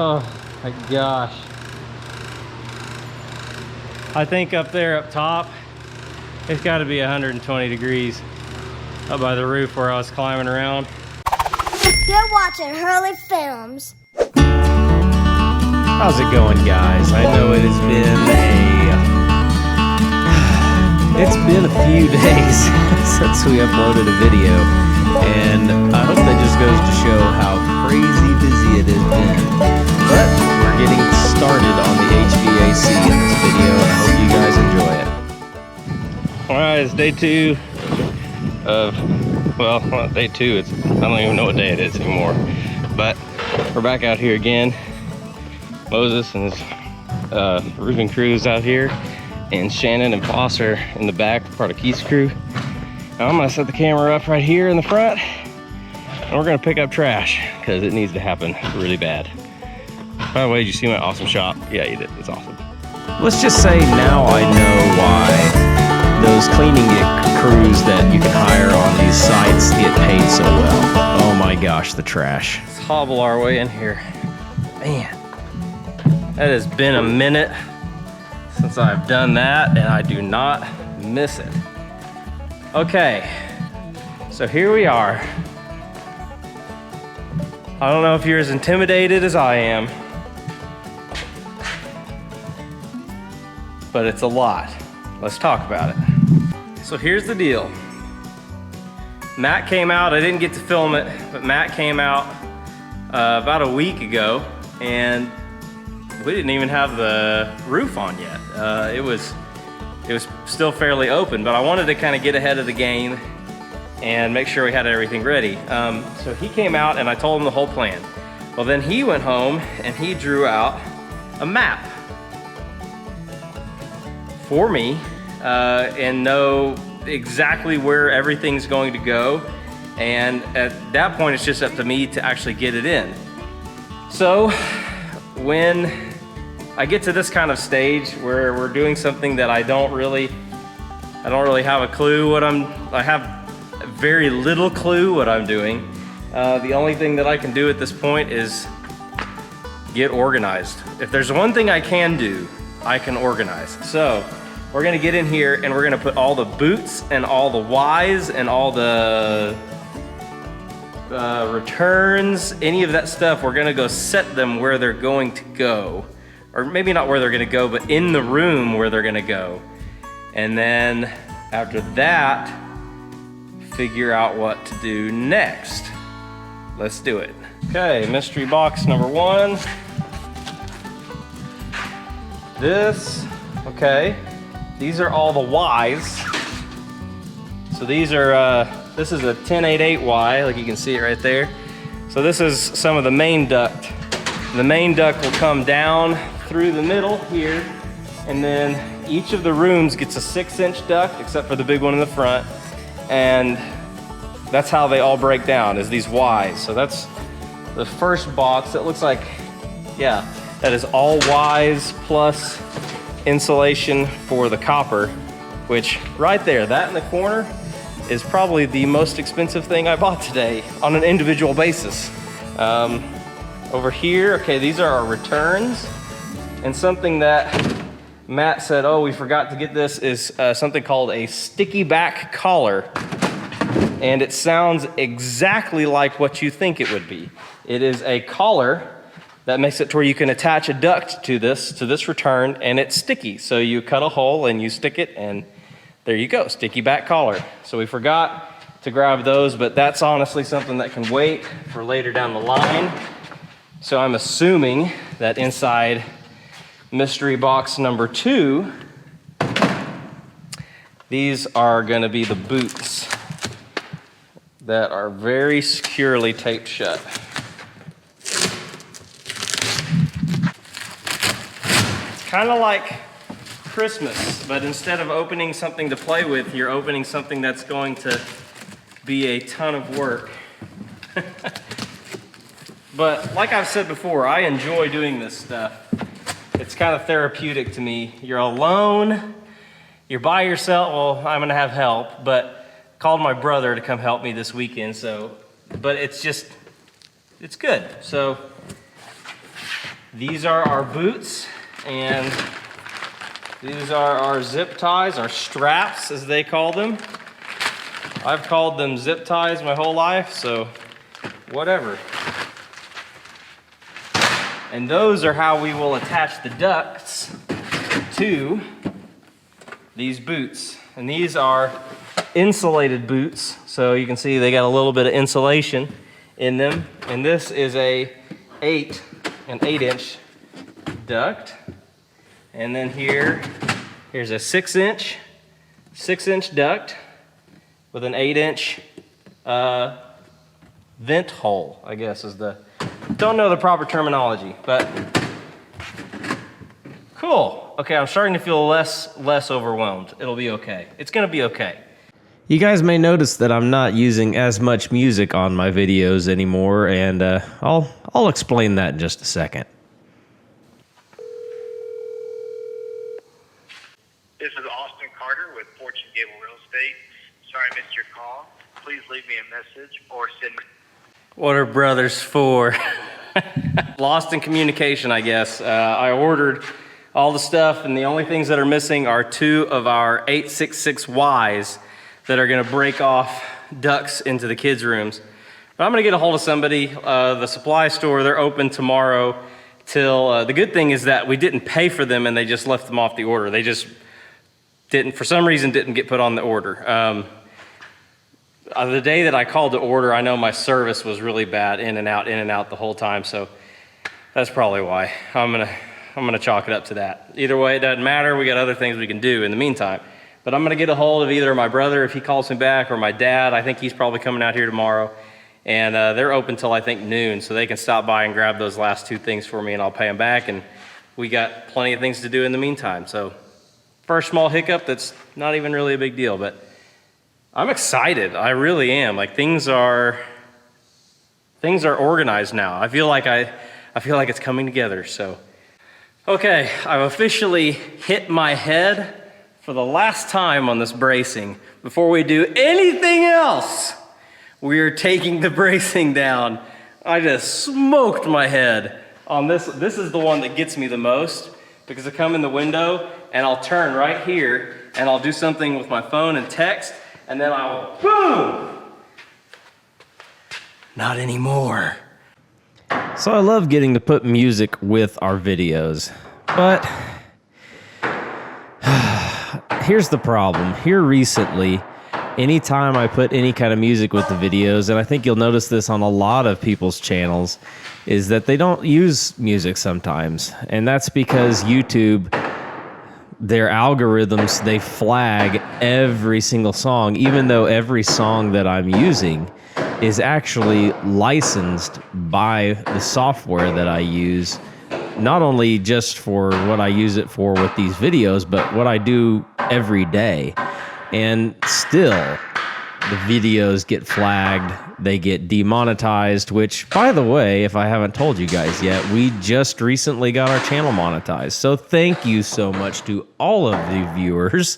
Oh my gosh. I think up there up top, it's got to be 120 degrees up by the roof where I was climbing around. You're watching Hurley Films. How's it going, guys? I know it has been a few days since we uploaded a video, and I hope that just goes to show how crazy busy it has been. But we're getting started on the HVAC in this video, and I hope you guys enjoy it. Alright, it's day 2 of, well, not day 2, I don't even know what day it is anymore. But we're back out here again. Moses and his roofing crews out here, and Shannon and Foster in the back, part of Keith's crew. Now I'm gonna set the camera up right here in the front, and we're gonna pick up trash because it needs to happen really bad. By the way, did you see my awesome shop? Yeah, you did. It's awesome. Let's just say now I know why those cleaning crews that you can hire on these sites get paid so well. Oh my gosh, the trash. Let's hobble our way in here. Man, that has been a minute since I've done that, and I do not miss it. Okay, so here we are. I don't know if you're as intimidated as I am, but it's a lot. Let's talk about it. So here's the deal. Matt came out, I didn't get to film it, but Matt came out about a week ago, and we didn't even have the roof on yet. It was still fairly open, but I wanted to kind of get ahead of the game and make sure we had everything ready. So he came out and I told him the whole plan. Well, then he went home and he drew out a map for me and know exactly where everything's going to go. And at that point, it's just up to me to actually get it in. So when I get to this kind of stage where we're doing something that I don't really have a clue what I have very little clue what I'm doing. The only thing that I can do at this point is get organized. If there's one thing I can do, I can organize. So we're gonna get in here and we're gonna put all the boots and all the Ys and all the returns, any of that stuff, we're gonna go set them where they're going to go. Or maybe not where they're gonna go, but in the room where they're gonna go. And then after that, figure out what to do next. Let's do it. Okay, mystery box number 1. Okay, these are all the Ys. So these are, this is a 1088Y, like you can see it right there. So this is some of the main duct. The main duct will come down through the middle here, and then each of the rooms gets a 6-inch duct, except for the big one in the front, and that's how they all break down, is these Ys. So that's the first box. It looks like, yeah, that is all Ys plus insulation for the copper, which right there, that in the corner, is probably the most expensive thing I bought today on an individual basis. Over here, okay, these are our returns. And something that Matt said, oh, we forgot to get this, is something called a sticky back collar. And it sounds exactly like what you think it would be. It is a collar that makes it to where you can attach a duct to this return, and it's sticky. So you cut a hole and you stick it, and there you go, sticky back collar. So we forgot to grab those, but that's honestly something that can wait for later down the line. So I'm assuming that inside mystery box number 2, these are gonna be the boots that are very securely taped shut. It's kind of like Christmas, but instead of opening something to play with, you're opening something that's going to be a ton of work. But like I've said before, I enjoy doing this stuff. It's kind of therapeutic to me. You're alone, you're by yourself. Well, I'm gonna have help, but called my brother to come help me this weekend, but it's good. So These are our boots, and these are our zip ties, our straps as they call them. I've called them zip ties my whole life, so whatever. And those are how we will attach the ducts to these boots. And these are insulated boots, so you can see they got a little bit of insulation in them. And this is an 8-inch duct. And then here's a 6-inch duct with an 8-inch vent hole, I guess is the, don't know the proper terminology, but cool. Okay, I'm starting to feel less overwhelmed. It'll be okay. It's gonna be okay. You guys may notice that I'm not using as much music on my videos anymore, and I'll explain that in just a second. This is Austin Carter with Fortune Gable Real Estate. Sorry I missed your call. Please leave me a message or send me. What are brothers for? Lost in communication, I guess. I ordered all the stuff, and the only things that are missing are 2 of our 866Ys that are gonna break off ducts into the kids' rooms. But I'm gonna get a hold of somebody. The supply store, they're open tomorrow till, the good thing is that we didn't pay for them and they just left them off the order. They just didn't, for some reason, didn't get put on the order. The day that I called to order, I know my service was really bad, in and out the whole time, so that's probably why. I'm gonna chalk it up to that. Either way, it doesn't matter. We got other things we can do in the meantime. But I'm gonna get a hold of either my brother if he calls me back, or my dad. I think he's probably coming out here tomorrow. And they're open till I think noon, so they can stop by and grab those last 2 things for me, and I'll pay them back. And we got plenty of things to do in the meantime. So first small hiccup that's not even really a big deal, but I'm excited. I really am. Like things are organized now. I feel like it's coming together. So okay, I've officially hit my head for the last time on this bracing. Before we do anything else, we are taking the bracing down. I just smoked my head on this. This is the one that gets me the most, because I come in the window and I'll turn right here and I'll do something with my phone and text, and then I will, boom! Not anymore. So I love getting to put music with our videos, but here's the problem. Here recently, anytime I put any kind of music with the videos, and I think you'll notice this on a lot of people's channels, is that they don't use music sometimes. And that's because YouTube, their algorithms, they flag every single song, even though every song that I'm using is actually licensed by the software that I use, not only just for what I use it for with these videos, but what I do every day. And still, the videos get flagged, they get demonetized, which, by the way, if I haven't told you guys yet, we just recently got our channel monetized. So thank you so much to all of the viewers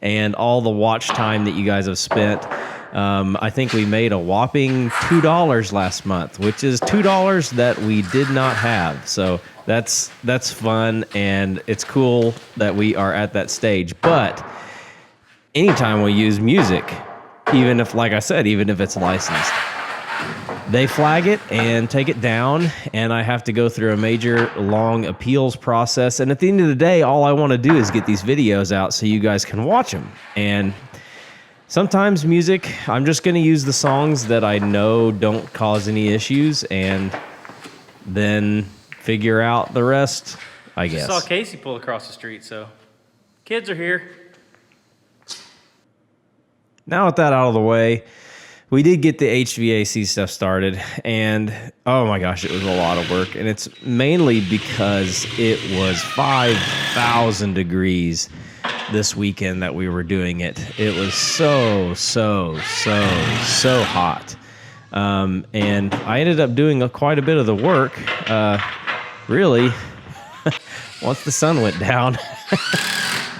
and all the watch time that you guys have spent. I think we made a whopping $2 last month, which is $2 that we did not have. So that's fun, and it's cool that we are at that stage. But anytime we use music, even if, like I said, even if it's licensed, they flag it and take it down, and I have to go through a major long appeals process. And at the end of the day, all I want to do is get these videos out so you guys can watch them. And sometimes music, I'm just going to use the songs that I know don't cause any issues, and then figure out the rest, I guess. I saw Casey pull across the street, so kids are here. Now with that out of the way, we did get the HVAC stuff started, and oh my gosh, it was a lot of work. And it's mainly because it was 5,000 degrees this weekend that we were doing it. It was so hot. And I ended up doing quite a bit of the work, really, once the sun went down.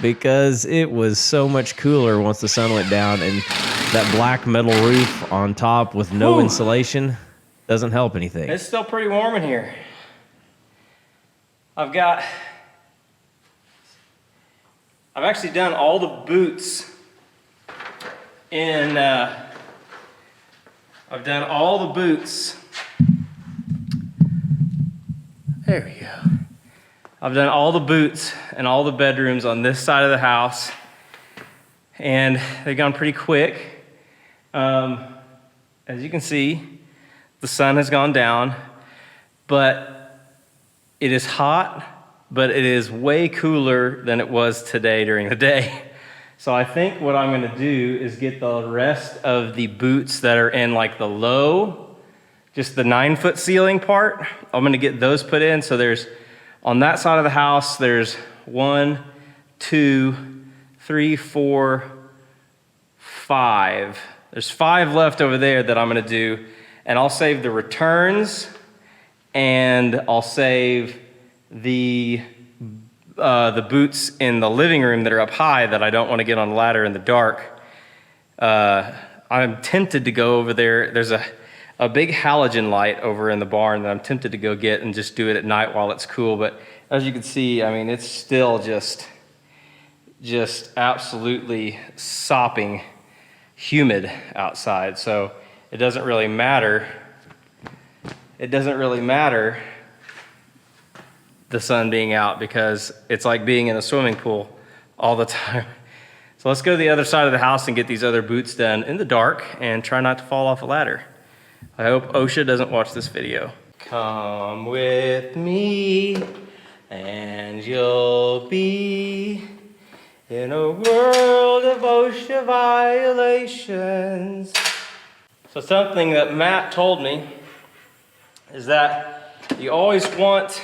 Because it was so much cooler once the sun went down, and that black metal roof on top with no insulation doesn't help anything. It's still pretty warm in here. I've actually done all the boots in, I've done all the boots. There we go. I've done all the boots and all the bedrooms on this side of the house, and they've gone pretty quick. As you can see, the sun has gone down, but it is hot, but it is way cooler than it was today during the day. So I think what I'm gonna do is get the rest of the boots that are in like the low, just the 9-foot ceiling part, I'm gonna get those put in. So there's, on that side of the house, there's 1, 2, 3, 4, 5. There's 5 left over there that I'm gonna do, and I'll save the returns, and I'll save the boots in the living room that are up high that I don't want to get on the ladder in the dark. I'm tempted to go over there. There's a big halogen light over in the barn that I'm tempted to go get and just do it at night while it's cool. But as you can see, I mean, it's still just absolutely sopping humid outside. So it doesn't really matter. It doesn't really matter the sun being out, because it's like being in a swimming pool all the time. So let's go to the other side of the house and get these other boots done in the dark and try not to fall off a ladder. I hope OSHA doesn't watch this video. Come with me and you'll be in a world of OSHA violations. So something that Matt told me is that you always want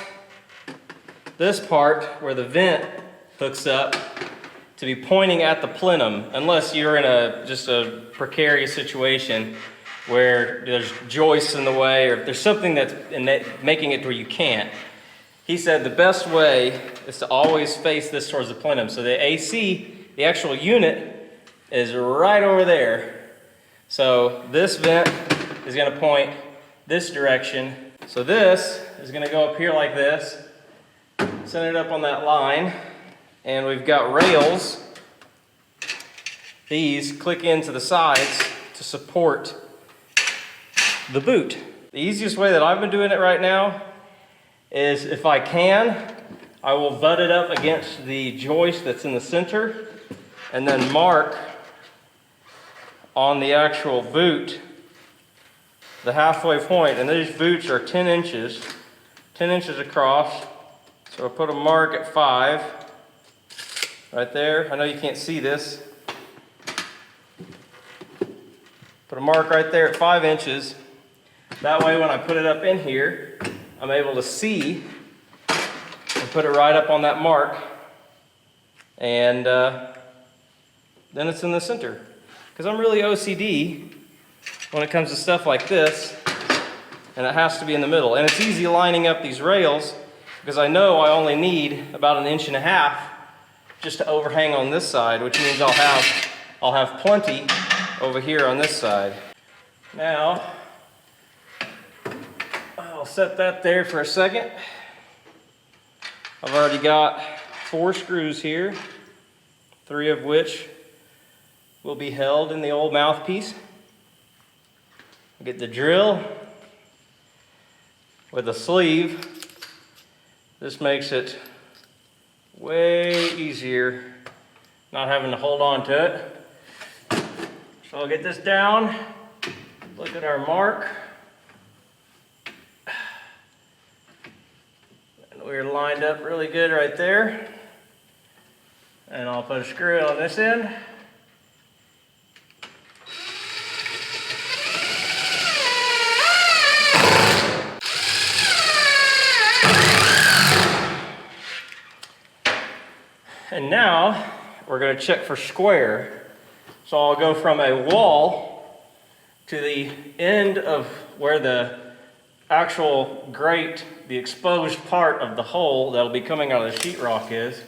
this part where the vent hooks up to be pointing at the plenum, unless you're in just a precarious situation where there's joists in the way, or if there's something that's making it where you can't. He said the best way is to always face this towards the plenum. So the AC, the actual unit, is right over there. So this vent is gonna point this direction. So this is gonna go up here like this, set it up on that line, and we've got rails. These click into the sides to support the boot. The easiest way that I've been doing it right now is, if I can, I will butt it up against the joist that's in the center and then mark on the actual boot the halfway point. And these boots are 10 inches across. So I'll put a mark at 5 right there. I know you can't see this. Put a mark right there at 5 inches. That way when I put it up in here, I'm able to see and put it right up on that mark. And then it's in the center. Because I'm really OCD when it comes to stuff like this, and it has to be in the middle. And it's easy lining up these rails, because I know I only need about 1.5 inches just to overhang on this side, which means I'll have plenty over here on this side. Now, I'll set that there for a second. I've already got 4 screws here, 3 of which will be held in the old mouthpiece. I'll get the drill with a sleeve. This makes it way easier not having to hold on to it. So I'll get this down, look at our mark. And we're lined up really good right there. And I'll put a screw on this end. And now we're going to check for square. So I'll go from a wall to the end of where the actual grate, the exposed part of the hole that'll be coming out of the sheetrock is,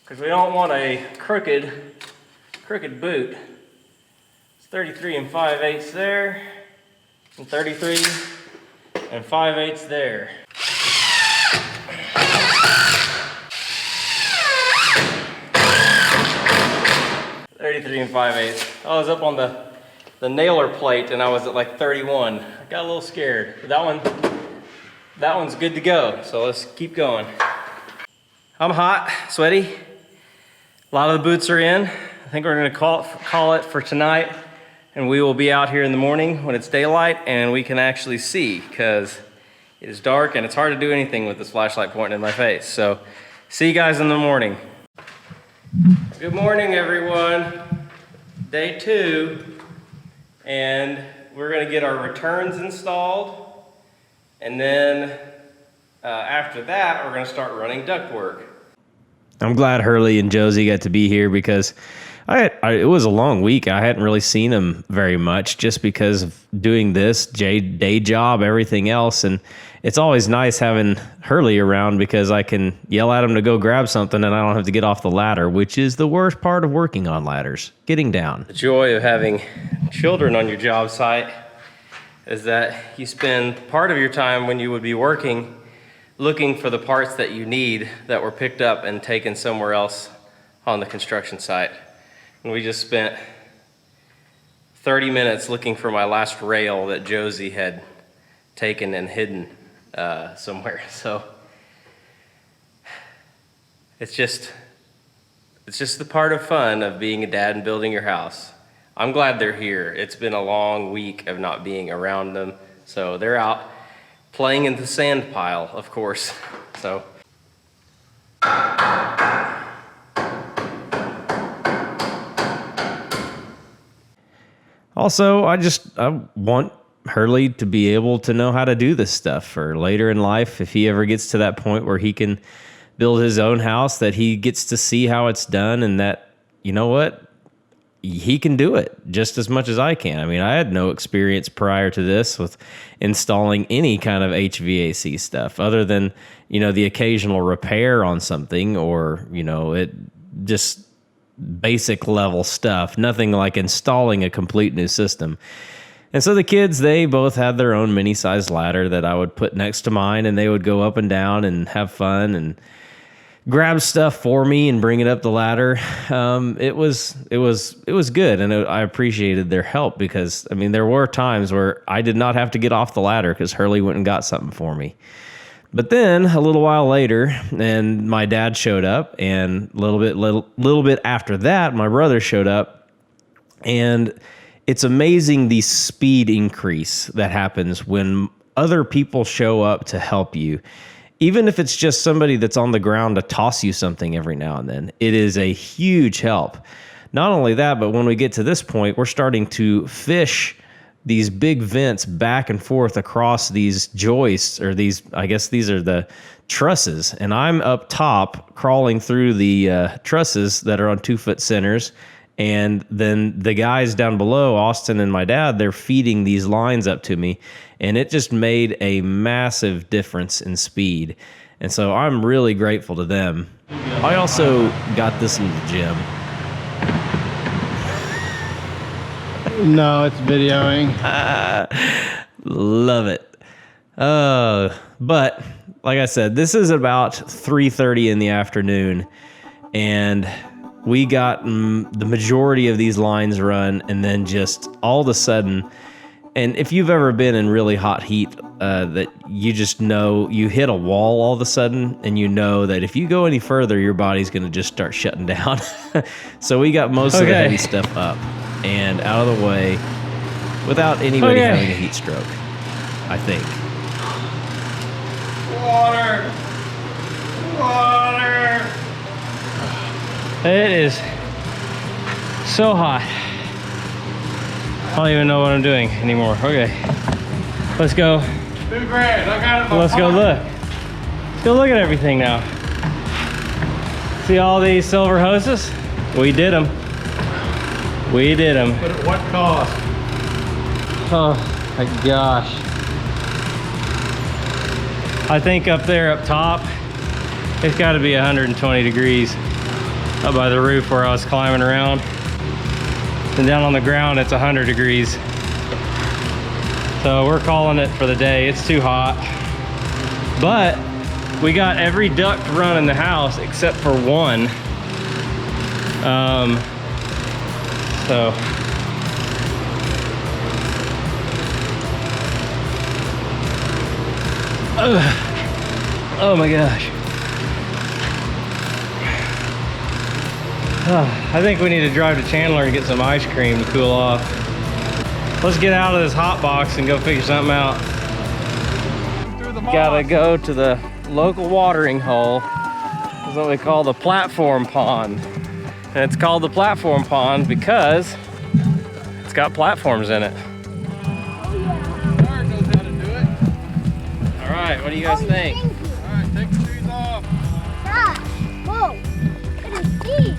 because we don't want a crooked boot. It's 33 5/8 there, and 33 5/8 there. 33 5/8. I was up on the nailer plate and I was at like 31. I got a little scared. But that one's good to go. So let's keep going. I'm hot, sweaty. A lot of the boots are in. I think we're gonna call it for tonight. And we will be out here in the morning when it's daylight and we can actually see, because it is dark and it's hard to do anything with this flashlight pointing in my face. So see you guys in the morning. Good morning, everyone. Day 2, and we're gonna get our returns installed, and then after that, we're gonna start running ductwork. I'm glad Hurley and Josie got to be here because it was a long week. I hadn't really seen them very much just because of doing this day job, everything else. And it's always nice having Hurley around because I can yell at him to go grab something and I don't have to get off the ladder, which is the worst part of working on ladders, getting down. The joy of having children on your job site is that you spend part of your time when you would be working looking for the parts that you need that were picked up and taken somewhere else on the construction site. And we just spent 30 minutes looking for my last rail that Josie had taken and hidden somewhere. So it's just the part of fun of being a dad and building your house. I'm glad they're here. It's been a long week of not being around them. So they're out playing in the sand pile, of course. So. Also, I want Hurley to be able to know how to do this stuff for later in life. If he ever gets to that point where he can build his own house, that he gets to see how it's done and that, you know what, he can do it just as much as I can. I mean, I had no experience prior to this with installing any kind of HVAC stuff other than, you know, the occasional repair on something or, you know, it just basic level stuff, nothing like installing a complete new system. And so the kids, they both had their own mini-sized ladder that I would put next to mine, and they would go up and down and have fun and grab stuff for me and bring it up the ladder. It was good, and I appreciated their help because, I mean, there were times where I did not have to get off the ladder because Hurley went and got something for me. But then a little while later, and my dad showed up, and a little bit after that, my brother showed up, and it's amazing the speed increase that happens when other people show up to help you. Even if it's just somebody that's on the ground to toss you something every now and then, it is a huge help. Not only that, but when we get to this point, we're starting to fish these big vents back and forth across these joists, or these, I guess these are the trusses. And I'm up top crawling through the trusses that are on 2-foot centers. And then the guys down below, Austin and my dad, they're feeding these lines up to me. And it just made a massive difference in speed. And so I'm really grateful to them. I also got this little gem. No, it's videoing. Love it. But like I said, this is about 3:30 in the afternoon, and we got the majority of these lines run, and then just all of a sudden, and if you've ever been in really hot heat, that you just know you hit a wall all of a sudden, and you know that if you go any further, your body's going to just start shutting down. So we got most of the heavy stuff up and out of the way without anybody having a heat stroke, I think. Water! It is so hot. I don't even know what I'm doing anymore. Okay, let's go. $2 grand, I got it. Let's go look. Let's go look at everything now. See all these silver hoses? We did them. We did them. But at what cost? Oh my gosh. I think up there, up top, it's got to be 120 degrees up by the roof where I was climbing around. And down on the ground, it's 100 degrees. So we're calling it for the day. It's too hot. But we got every duct run in the house except for one. So. Oh my gosh. I think we need to drive to Chandler and get some ice cream to cool off. Let's get out of this hot box and go figure something out. Gotta go to the local watering hole. It's what we call the platform pond. And it's called the platform pond because it's got platforms in it. Mark knows how to do it. All right, what do you guys think? All right, take the shoes off. Gosh, whoa, it is deep.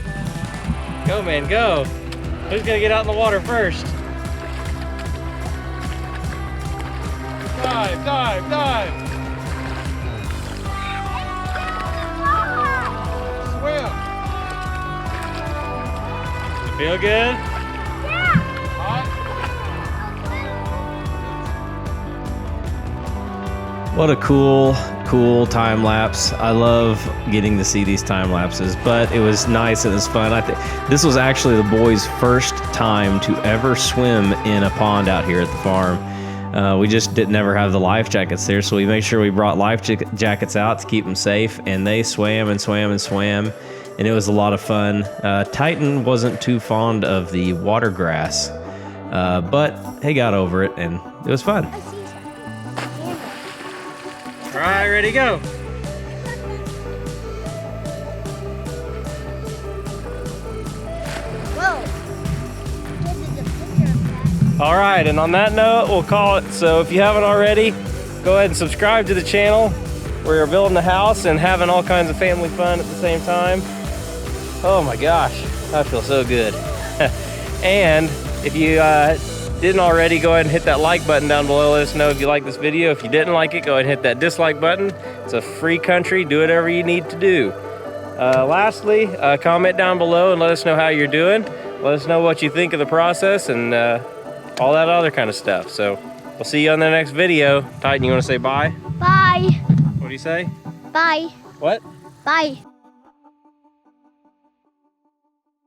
Go, man, go. Who's gonna get out in the water first? Dive, dive, dive. Swim. Feel good? Hot. What a cool time lapse. I love getting to see these time lapses, but it was nice and it was fun. I think this was actually the boys' first time to ever swim in a pond out here at the farm. We just never have the life jackets there, so we made sure we brought life jackets out to keep them safe, and they swam and swam and swam, and it was a lot of fun. Titan wasn't too fond of the water grass, but he got over it, and it was fun. All right, ready to go. Whoa. This is a picture of that. All right, and on that note, we'll call it. So if you haven't already, go ahead and subscribe to the channel. We're building a house and having all kinds of family fun at the same time. Oh my gosh, I feel so good. And if you didn't already, go ahead and hit that like button down below. Let us know if you like this video. If you didn't like it, go ahead and hit that dislike button. It's a free country. Do whatever you need to do. Lastly, comment down below and let us know how you're doing. Let us know what you think of the process and all that other kind of stuff. So we'll see you on the next video. Titan, you want to say bye? Bye. What do you say? Bye. What? Bye.